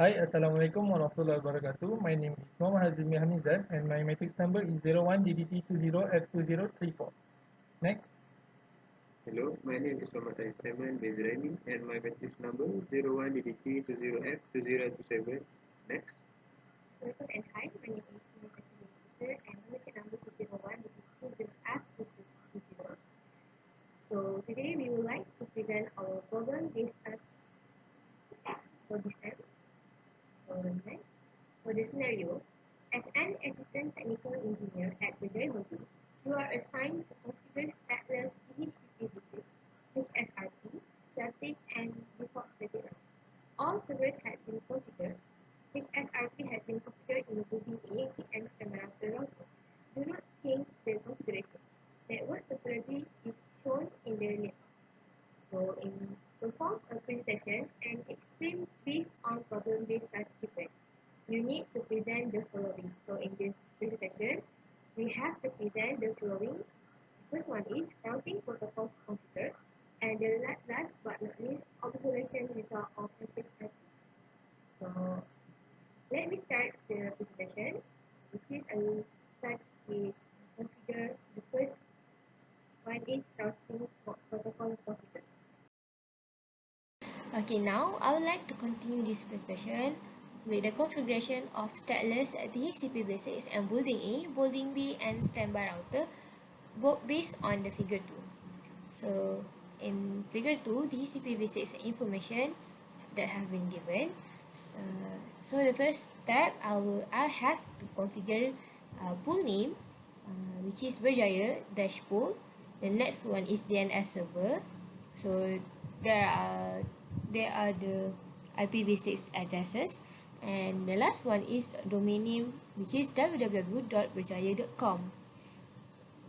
Hi, Assalamualaikum warahmatullahi wabarakatuh. My name is Muhammad Hazimi Hamizan and my matrix number is 01DDT20F2034. Next. Hello, my name is Muhammad Aiman Bezrani and my matrix number 01DDT20F2027. Next. Welcome and hi, my name is Natasha Lisa and my matrix number is 01 So today we would like to present our problem-based task for this time. So next, for the scenario, as an assistant technical engineer at Berjaya Holding, you are assigned to configure stateless DHCP basic, HSRP, static and default static route. All servers had been configured. HSRP had been configured in building A and standard router. Do not change the configuration. Network topology is shown in the layout. So in perform a presentation and explain based on problem-based task given. You need to present the following. So in this presentation, we have to present the following. The first one is routing protocol configured, and the last but not least, observation result of HSIP. So let me start the presentation, which is I will start with configure. The first one is routing protocol configured. Okay, now I would like to continue this presentation with the configuration of stateless DHCP basics and building A, building B, and standby router, both based on the figure 2. So, in figure 2, DHCP basics information that have been given. So the first step, I have to configure pool name, which is Berjaya dash pool. The next one is DNS server. So there are the IPv6 addresses, and the last one is domain name, which is www.berjaya.com.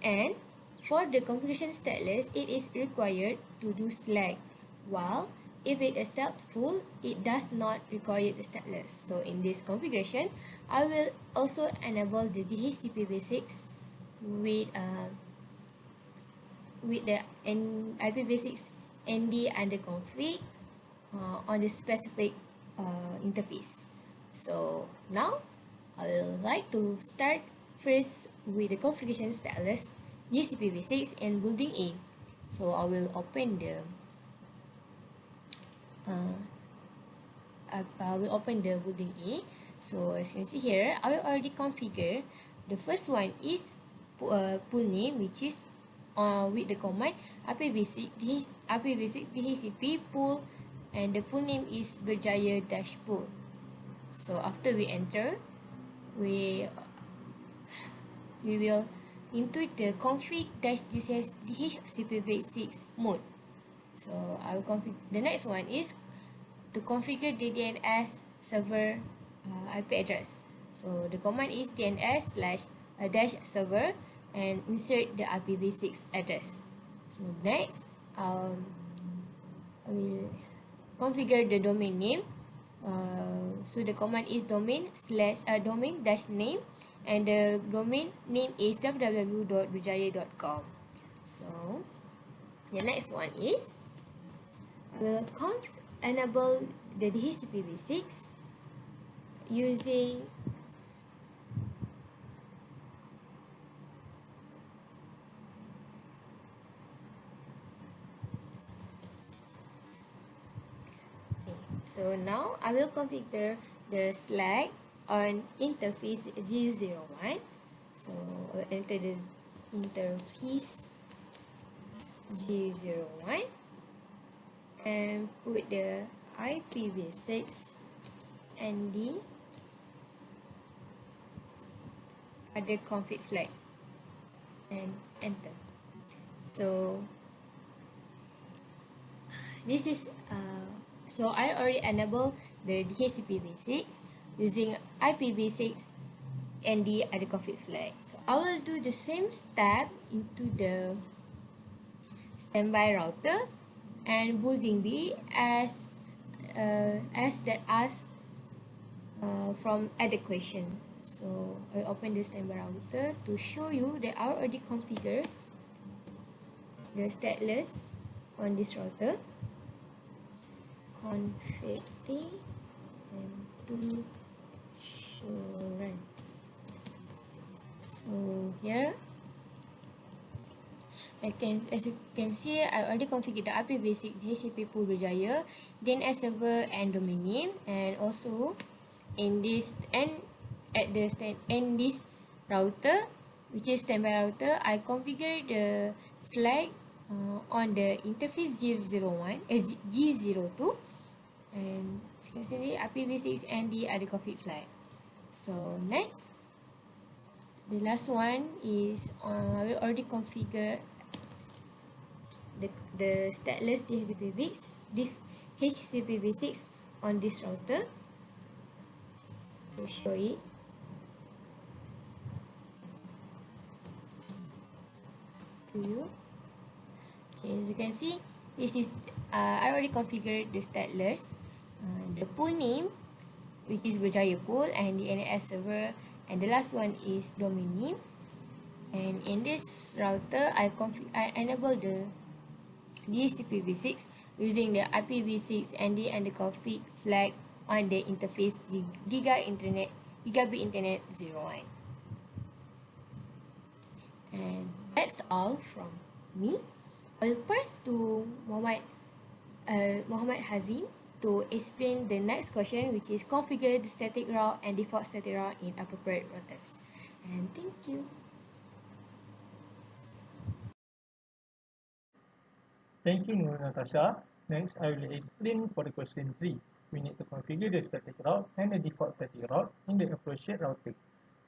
And for the configuration stateless, it is required to do select, while if it is set full, it does not require the stateless. So in this configuration, I will also enable the DHCP basics with the IPv6 ND under config on the specific interface. So now I will like to start first with the configuration stateless DHCP-v6 and building A. So I will open the building A. So as you can see here, I will already configure. The first one is pool name, which is with the command IPv6 DHCP pool, and the pool name is Berjaya dash pool. So after we enter, we will input the config dash DHCP-v6 mode. So I will configure. The next one is to configure the DNS server IP address. So the command is DNS dash server and insert the IPv6 address. So next, I will configure the domain name. So the command is domain dash name, and the domain name is www.berjaya.com. So the next one is will enable the DHCP-v6 using So now I will configure the Slack on interface G01. So I will enter the interface G01 and put the IPv6 and the other config flag and enter. So this is so I already enable the DHCP-v6 using IPv6 and the other config flag. So I will do the same step into the standby router and building B as from other question. So I open the standby router to show you that I already configured the stateless on this router. Config and to show run. So here, as you can see, I already configured the IP basic DHCP pool Berjaya, DNS server and domain name, and also in this this router, which is standby router, I configured the Slack on the interface G02, and as you can see, IPv6 and the other config flag. So next, the last one is I will already configure the stateless DHCP-V6 on this router to show it. To you. Okay, as you can see, this is I already configured the stateless, the pool name, which is Berjaya pool, and the NAS server, and the last one is domain name. And in this router, I enable the DHCP-V6 using the IPv6 and the config flag on the interface Gigabit Internet 01. And that's all from me. I will pass to Muhammad Hazim to explain the next question, which is configure the static route and default static route in appropriate routers. And thank you. Thank you, Nur Natasha. Next, I will explain for the question 3. We need to configure the static route and the default static route in the appropriate router.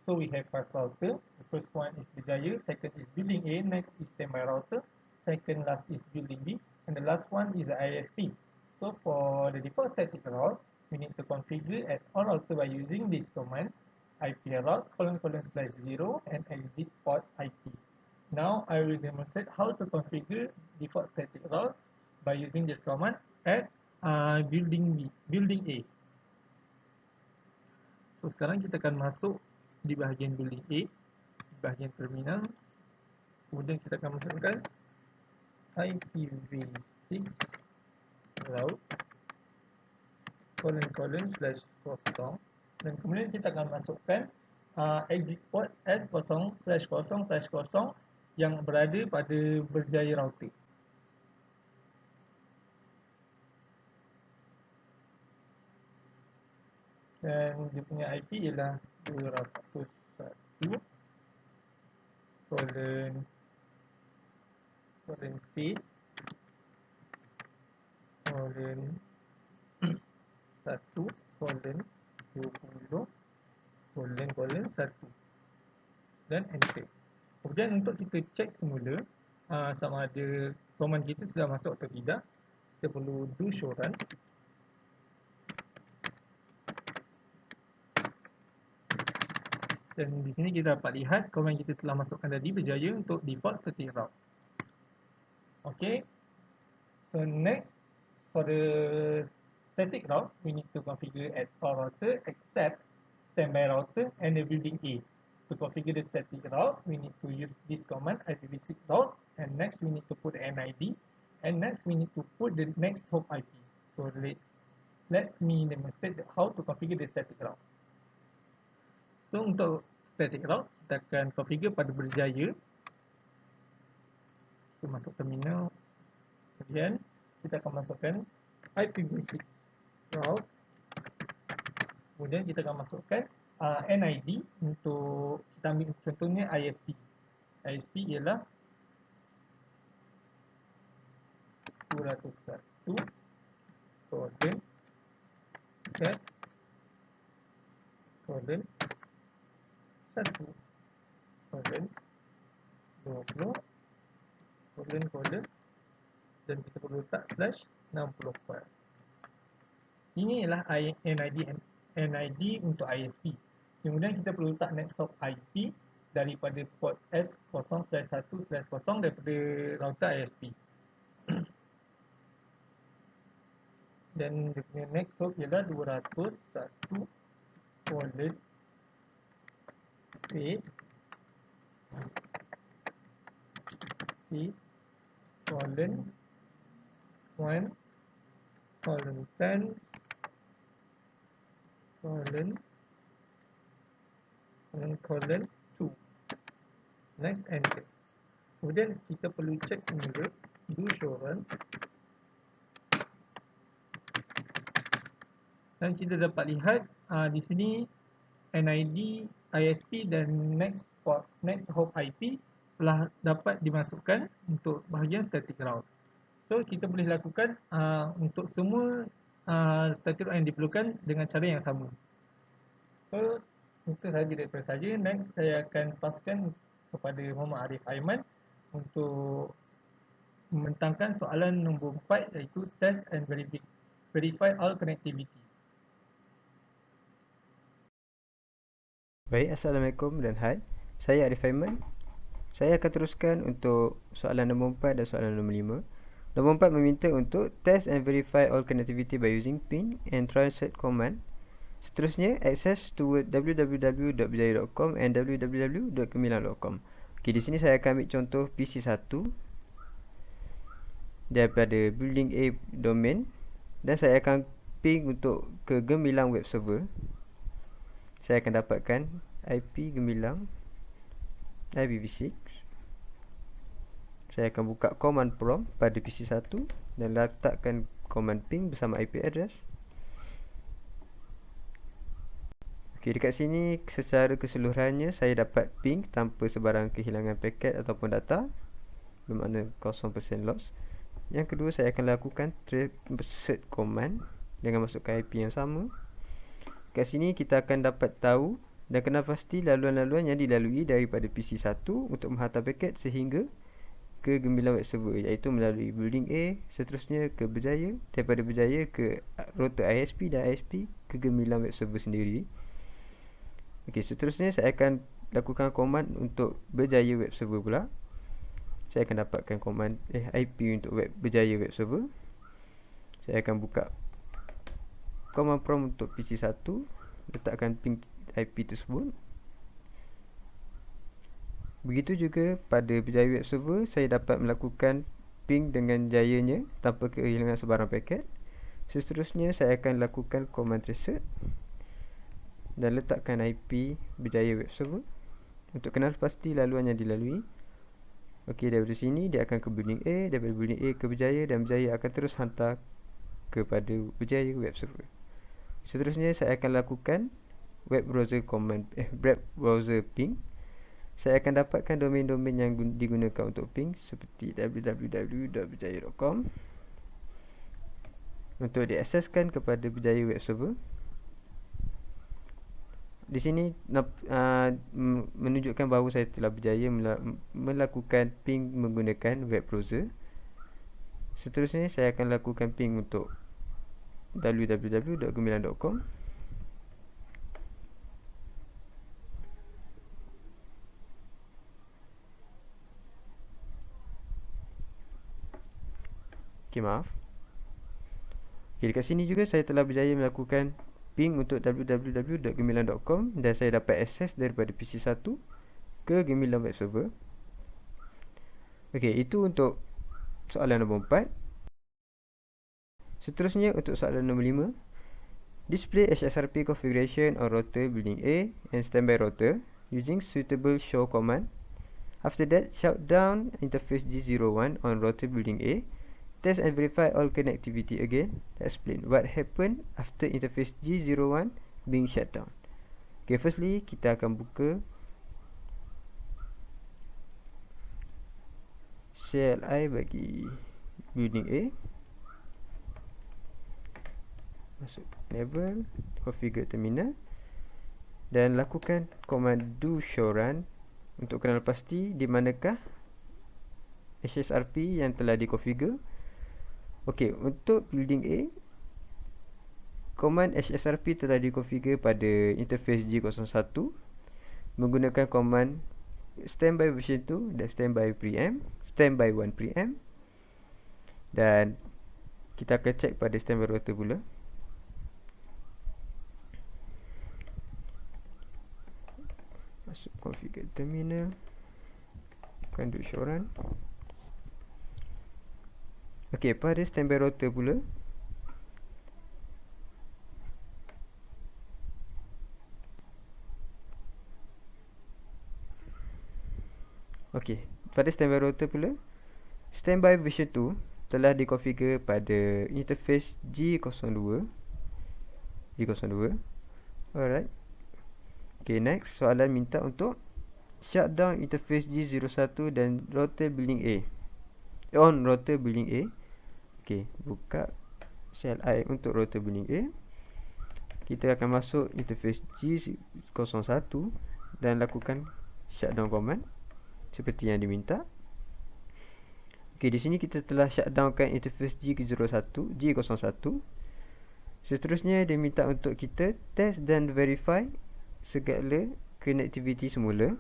So we have 5 routers. The first one is Berjaya, second is building A, next is standby router, second last is building B, and the last one is the ISP. So for the default static route, we need to configure at all router by using this command iproute /0 and exit port IP. Now I will demonstrate how to configure default static route by using this command at building A. So sekarang kita akan masuk di bahagian building A, di bahagian terminal. Kemudian kita akan masukkan IPv6 route :/0, dan kemudian kita akan masukkan exit port S0/0/0 yang berada pada Berjaya router. Dan dia punya IP ialah 201.1.1.1 dan enter. Kemudian untuk kita cek semula sama ada command kita sudah masuk atau tidak, kita perlu do show run. Dan di sini kita dapat lihat command kita telah masukkan tadi Berjaya untuk default static route. Okay. So next, for the static route, we need to configure at all router except standby router and the building A. To configure the static route, we need to use this command IPv6 route, and next we need to put the NID, and next we need to put the next hop IP. So let me demonstrate how to configure the static route. So untuk static route, kita akan configure pada Berjaya. Kita masuk terminal. Kemudian kita akan masukkan IPv6 route. Kemudian kita akan masukkan NID untuk kita ambil contohnya ISP. ISP ialah 201.1.1.20.20, dan kita perlu letak /64. Ini ialah NID untuk ISP. Kemudian kita perlu letak next hop IP daripada port S0/1/0 daripada router ISP. Dan dia punya next hop ialah 201.8.C:1:10 colon 2. Next, enter. Kemudian kita perlu check semula do show run, dan kita dapat lihat di sini NID, ISP dan next hop IP telah dapat dimasukkan untuk bahagian static route. So kita boleh lakukan untuk semua static route yang diperlukan dengan cara yang sama. So itu sahaja daripada saya. Next saya akan paskan kepada Muhammad Arif Aiman untuk membentangkan soalan nombor 4, iaitu test and verify all connectivity. Baik, Assalamualaikum dan hai. Saya Arif Aiman. Saya akan teruskan untuk soalan nombor 4 dan soalan nombor 5. Nombor 4 meminta untuk test and verify all connectivity by using ping and translate command. Seterusnya, access to www.berjaya.com and www.gemilang.com. Okey, di sini saya akan ambil contoh PC1 daripada building A domain, dan saya akan ping untuk ke Gemilang web server. Saya akan dapatkan IP Gemilang IPv6. Saya akan buka command prompt pada PC1 dan letakkan command ping bersama IP address. Okey, dekat sini secara keseluruhannya saya dapat ping tanpa sebarang kehilangan paket ataupun data, bermakna 0% loss. Yang kedua, saya akan lakukan transfer command dengan masukkan IP yang sama. Kat sini kita akan dapat tahu dan kena pasti laluan-laluan yang dilalui daripada PC1 untuk menghantar paket sehingga ke Gemilang web server, iaitu melalui building A, seterusnya ke Berjaya, daripada Berjaya ke router ISP dan ISP ke Gemilang web server sendiri. Okey, seterusnya saya akan lakukan command untuk Berjaya web server pula. Saya akan dapatkan command IP untuk Berjaya web server. Saya akan buka command prompt untuk PC1, letakkan ping IP tersebut. Begitu juga pada Berjaya web server, saya dapat melakukan ping dengan jayanya tanpa kehilangan sebarang paket. Seterusnya saya akan lakukan command reset dan letakkan IP Berjaya web server untuk kenal pasti laluan yang dilalui. Okey, daripada sini dia akan ke building A, daripada building A ke Berjaya, dan Berjaya akan terus hantar kepada Berjaya web server. Seterusnya saya akan lakukan web browser command web browser ping. Saya akan dapatkan domain-domain yang digunakan untuk ping seperti www.berjaya.com untuk diakseskan kepada Berjaya web server. Di sini menunjukkan bahawa saya telah berjaya melakukan ping menggunakan web browser. Seterusnya saya akan lakukan ping untuk www.gemilang.com. Okey, maaf. Okey, dekat sini juga saya telah berjaya melakukan ping untuk www.gemilang.com dan saya dapat akses daripada PC1 ke Gemilang web server. Okey, itu untuk soalan nombor 4. Seterusnya untuk soalan nombor 5. Display HSRP configuration on router building A and standby router using suitable show command. After that, shut down interface G01 on router building A. Test and verify all connectivity again. Explain what happened after interface G01 being shut down. Okay, firstly kita akan buka CLI bagi building A. Masuk enable, configure terminal dan lakukan command do show run untuk kenal pasti di manakah HSRP yang telah dikonfigure. Okey, untuk building A, command HSRP telah dikonfigure pada interface G01 menggunakan command standby version 2 dan standby 1 preamp, dan kita akan check pada standby router pula. Masuk configure terminal, akan do show run. Okey, pada standby router pula Okey, pada standby router pula, standby version 2 telah dikonfigure pada interface G02. Alright. Okay, next soalan minta untuk shutdown interface G01 dan router building A. On router building A. Okay, buka shell I untuk router building A. Kita akan masuk interface G01 dan lakukan shutdown command seperti yang diminta. Okay, di sini kita telah shutdownkan interface G01. Seterusnya dia minta untuk kita test dan verify segala connectivity semula.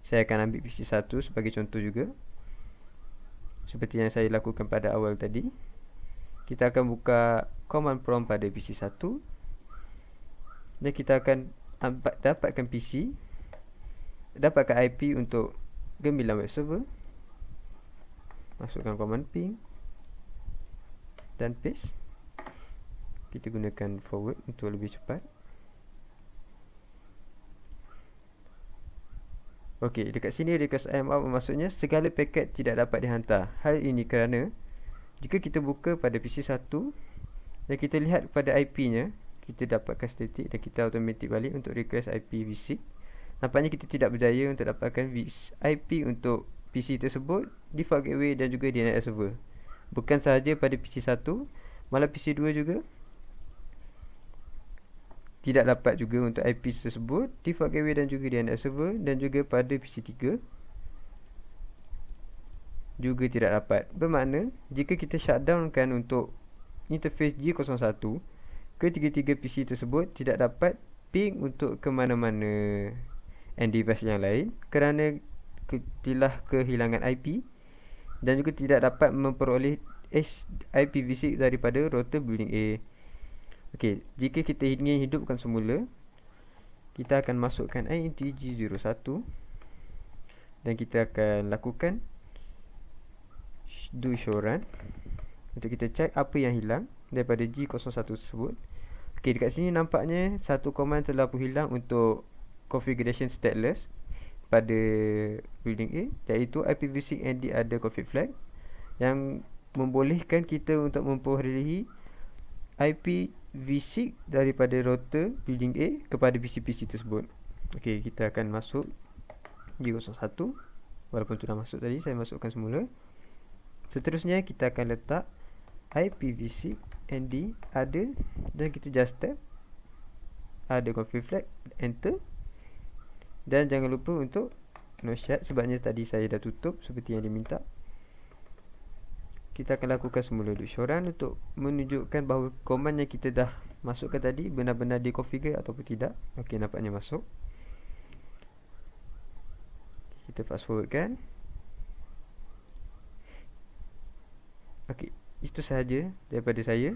Saya akan ambil PC1 sebagai contoh juga, seperti yang saya lakukan pada awal tadi. Kita akan buka command prompt pada PC1 dan kita akan dapatkan IP untuk gemilang web server. Masukkan command ping dan paste. Kita gunakan forward untuk lebih cepat. Okey, dekat sini request I am out maksudnya segala paket tidak dapat dihantar. Hal ini kerana jika kita buka pada PC1 dan kita lihat pada IP-nya, kita dapatkan static dan kita automatic balik untuk request IP v6. Nampaknya kita tidak berjaya untuk dapatkan IP untuk PC tersebut, default gateway dan juga DNS server. Bukan sahaja pada PC1, malah PC2 juga tidak dapat juga untuk IP tersebut, default gateway dan juga DNS server, dan juga pada PC3 juga tidak dapat. Bermakna jika kita shutdownkan untuk interface G01, ketiga-tiga PC tersebut tidak dapat ping untuk ke mana-mana and device yang lain kerana telah kehilangan IP dan juga tidak dapat memperoleh IPv6 daripada router building A. Okey, jika kita ingin hidupkan semula, kita akan masukkan INT G01 dan kita akan lakukan do show run untuk kita cek apa yang hilang daripada G01 tersebut. Okey, dekat sini nampaknya satu command telah pun hilang untuk configuration stateless pada building A, iaitu IPv6 ND ada config flag yang membolehkan kita untuk memperolehi IPv6 daripada router building A kepada PC-PC tersebut. Okey, kita akan masuk G01. Walaupun sudah masuk tadi, saya masukkan semula. Seterusnya kita akan letak IPv6 ND ada dan kita just tap ada config flag, enter. Dan jangan lupa untuk no shut sebabnya tadi saya dah tutup seperti yang diminta. Kita akan lakukan semula do show run untuk menunjukkan bahawa command yang kita dah masukkan tadi benar-benar dikonfigure ataupun tidak. Okey, nampaknya masuk. Kita fast forwardkan. Okey, itu sahaja daripada saya.